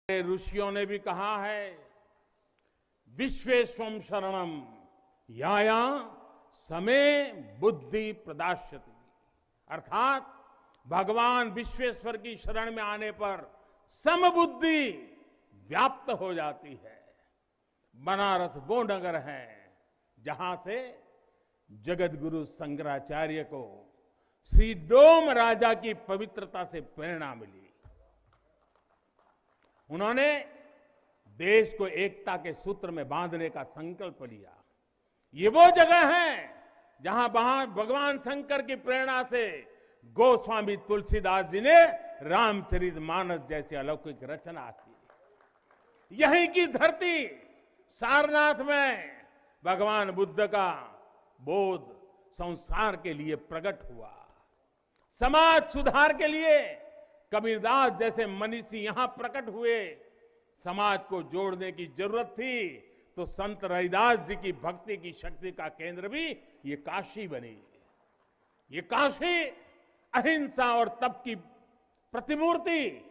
ऋषियों ने भी कहा है, विश्वेश्वम शरणम याया समे बुद्धि प्रदास्यति, अर्थात भगवान विश्वेश्वर की शरण में आने पर समबुद्धि व्याप्त हो जाती है। बनारस वो नगर है जहां से जगत गुरु शंकराचार्य को श्री डोम राजा की पवित्रता से प्रेरणा मिली। उन्होंने देश को एकता के सूत्र में बांधने का संकल्प लिया। ये वो जगह है जहां भगवान शंकर की प्रेरणा से गोस्वामी तुलसीदास जी ने रामचरितमानस जैसी अलौकिक रचना की। यहीं की धरती सारनाथ में भगवान बुद्ध का बोध संसार के लिए प्रकट हुआ। समाज सुधार के लिए कबीरदास जैसे मनीषी यहां प्रकट हुए। समाज को जोड़ने की जरूरत थी तो संत रविदास जी की भक्ति की शक्ति का केंद्र भी ये काशी बनी। ये काशी अहिंसा और तप की प्रतिमूर्ति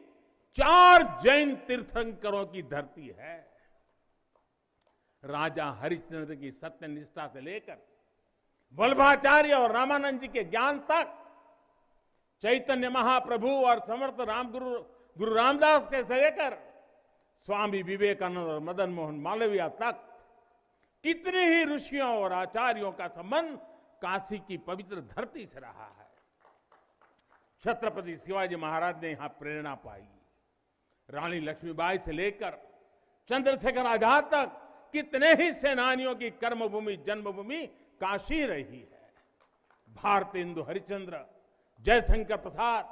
4 जैन तीर्थंकरों की धरती है। राजा हरिश्चंद्र की सत्यनिष्ठा से लेकर वल्लभाचार्य और रामानंद जी के ज्ञान तक, चैतन्य महाप्रभु और समर्थ गुरु रामदास के से लेकर स्वामी विवेकानंद और मदन मोहन मालवीय तक कितने ही ऋषियों और आचार्यों का संबंध काशी की पवित्र धरती से रहा है। छत्रपति शिवाजी महाराज ने यहां प्रेरणा पाई। रानी लक्ष्मीबाई से लेकर चंद्रशेखर आजाद तक कितने ही सेनानियों की कर्मभूमि जन्मभूमि काशी रही है। भारतेंदु हरिश्चंद्र, जयशंकर प्रसाद,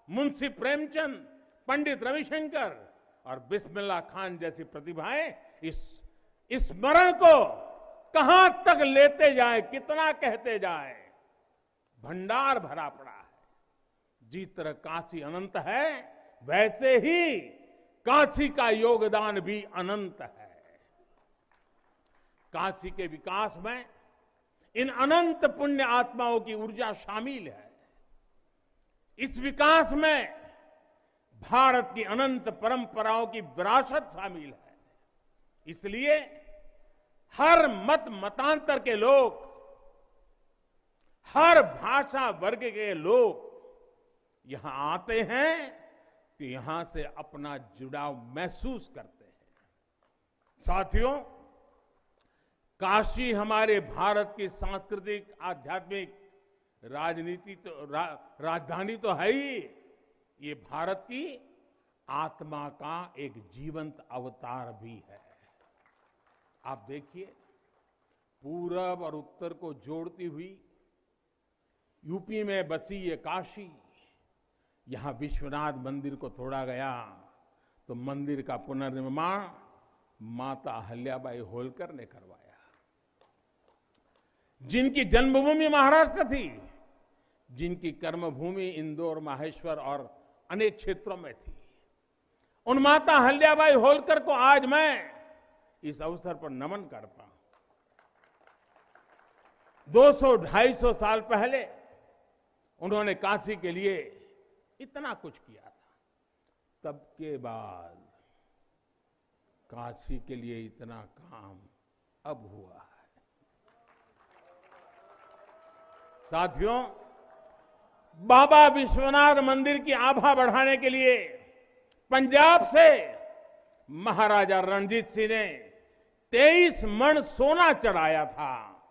मुंशी प्रेमचंद, पंडित रविशंकर और बिस्मिल्लाह खान जैसी प्रतिभाएं इस स्मरण को कहां तक लेते जाए, कितना कहते जाए, भंडार भरा पड़ा है। जिस तरह काशी अनंत है वैसे ही काशी का योगदान भी अनंत है। काशी के विकास में इन अनंत पुण्य आत्माओं की ऊर्जा शामिल है। इस विकास में भारत की अनंत परंपराओं की विरासत शामिल है। इसलिए हर मत मतांतर के लोग, हर भाषा वर्ग के लोग यहां आते हैं तो यहां से अपना जुड़ाव महसूस करते हैं। साथियों, काशी हमारे भारत की सांस्कृतिक, आध्यात्मिक, राजधानी तो है ही, ये भारत की आत्मा का एक जीवंत अवतार भी है। आप देखिए, पूरब और उत्तर को जोड़ती हुई यूपी में बसी ये काशी, यहां विश्वनाथ मंदिर को तोड़ा गया तो मंदिर का पुनर्निर्माण माता अहल्याबाई होलकर ने करवाया। जिनकी जन्मभूमि महाराष्ट्र थी, जिनकी कर्मभूमि इंदौर, माहेश्वर और अनेक क्षेत्रों में थी, उन माता अहल्याबाई होलकर को आज मैं इस अवसर पर नमन करता हूं। 200-250 साल पहले उन्होंने काशी के लिए इतना कुछ किया था। तब के बाद काशी के लिए इतना काम अब हुआ है। साथियों, बाबा विश्वनाथ मंदिर की आभा बढ़ाने के लिए पंजाब से महाराजा रणजीत सिंह ने 23 मण सोना चढ़ाया था।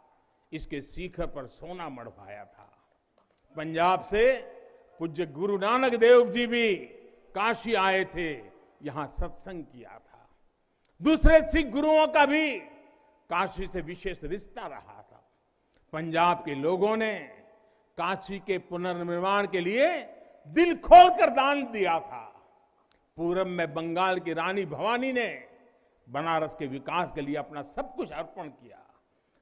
इसके शिखर पर सोना मढ़वाया था। पंजाब से पूज्य गुरु नानक देव जी भी काशी आए थे, यहां सत्संग किया था। दूसरे सिख गुरुओं का भी काशी से विशेष रिश्ता रहा था। पंजाब के लोगों ने काशी के पुनर्निर्माण के लिए दिल खोलकर दान दिया था। पूरब में बंगाल की रानी भवानी ने बनारस के विकास के लिए अपना सब कुछ अर्पण किया।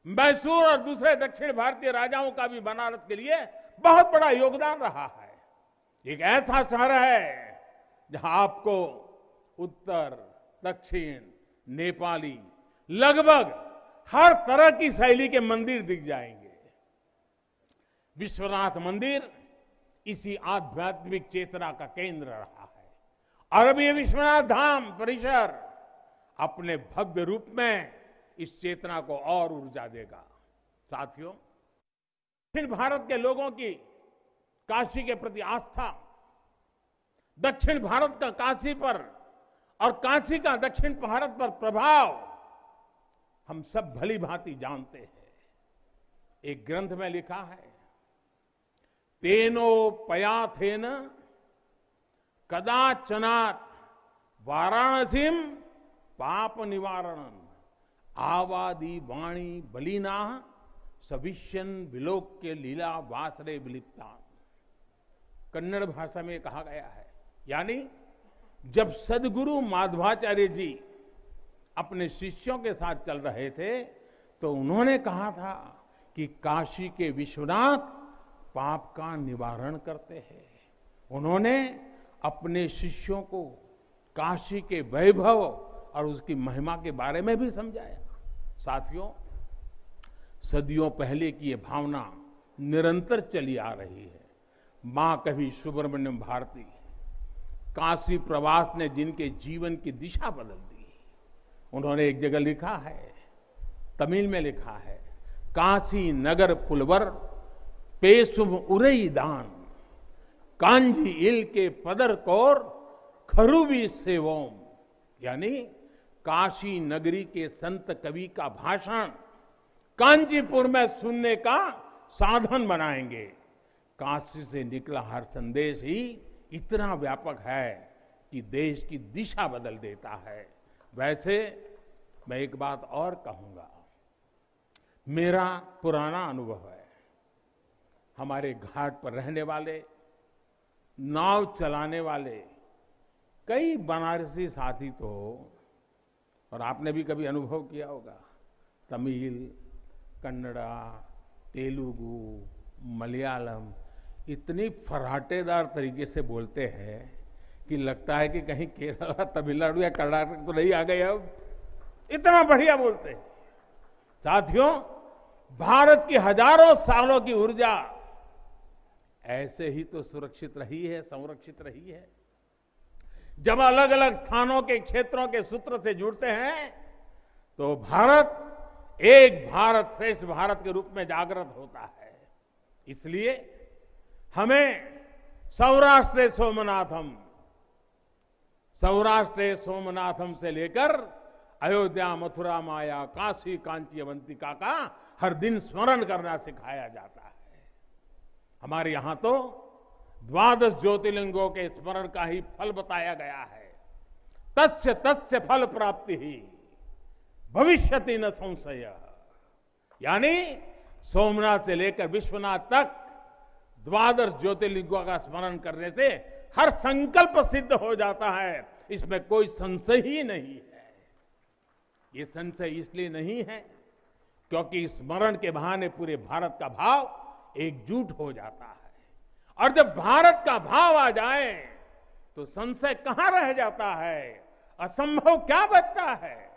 मैसूर और दूसरे दक्षिण भारतीय राजाओं का भी बनारस के लिए बहुत बड़ा योगदान रहा है। एक ऐसा शहर है जहां आपको उत्तर, दक्षिण, नेपाली, लगभग हर तरह की शैली के मंदिर दिख जाएंगे। विश्वनाथ मंदिर इसी आध्यात्मिक चेतना का केंद्र रहा है और अब ये विश्वनाथ धाम परिसर अपने भव्य रूप में इस चेतना को और ऊर्जा देगा। साथियों, दक्षिण भारत के लोगों की काशी के प्रति आस्था, दक्षिण भारत का काशी पर और काशी का दक्षिण भारत पर प्रभाव हम सब भली भांति जानते हैं। एक ग्रंथ में लिखा है, तेनोपयाथेन कदाचनात् वाराणसीम पाप निवारणम आवादी वाणी बलिना सविष्यन विलोक्य लीला वासरे विलिप्ता। कन्नड़ भाषा में कहा गया है, यानी जब सदगुरु माधवाचार्य जी अपने शिष्यों के साथ चल रहे थे तो उन्होंने कहा था कि काशी के विश्वनाथ पाप का निवारण करते हैं। उन्होंने अपने शिष्यों को काशी के वैभव और उसकी महिमा के बारे में भी समझाया। साथियों, सदियों पहले की ये भावना निरंतर चली आ रही है। मां कवि सुब्रमण्यम भारती काशी प्रवास ने जिनके जीवन की दिशा बदल दी, उन्होंने एक जगह लिखा है, तमिल में लिखा है, काशी नगर पुलवर पेसुम उरई दान कांजी इल के पदर कौर खरूबी सेवोम। यानी काशी नगरी के संत कवि का भाषण कांचीपुर में सुनने का साधन बनाएंगे। काशी से निकला हर संदेश ही इतना व्यापक है कि देश की दिशा बदल देता है। वैसे मैं एक बात और कहूंगा, मेरा पुराना अनुभव है, हमारे घाट पर रहने वाले, नाव चलाने वाले कई बनारसी साथी तो, और आपने भी कभी अनुभव किया होगा, तमिल, कन्नड़ा, तेलुगु, मलयालम इतनी फर्राटेदार तरीके से बोलते हैं कि लगता है कि कहीं केरला, तमिलनाडु या कर्नाटक तो नहीं आ गए। अब इतना बढ़िया बोलते हैं। साथियों, भारत की हजारों सालों की ऊर्जा ऐसे ही तो सुरक्षित रही है, संरक्षित रही है। जब अलग अलग स्थानों के क्षेत्रों के सूत्र से जुड़ते हैं तो भारत एक भारत श्रेष्ठ भारत के रूप में जागृत होता है। इसलिए हमें सौराष्ट्र सोमनाथम से लेकर अयोध्या, मथुरा, माया, काशी, कांची, अवंतिका का हर दिन स्मरण करना सिखाया जाता है। हमारे यहां तो 12 ज्योतिर्लिंगों के स्मरण का ही फल बताया गया है। तस्य तस्य फल प्राप्ति ही भविष्यति न संशय। यानी सोमनाथ से लेकर विश्वनाथ तक 12 ज्योतिर्लिंगों का स्मरण करने से हर संकल्प सिद्ध हो जाता है, इसमें कोई संशय ही नहीं है। ये संशय इसलिए नहीं है क्योंकि स्मरण के बहाने पूरे भारत का भाव एकजुट हो जाता है, और जब भारत का भाव आ जाए तो संशय कहां रह जाता है, असंभव क्या बचता है।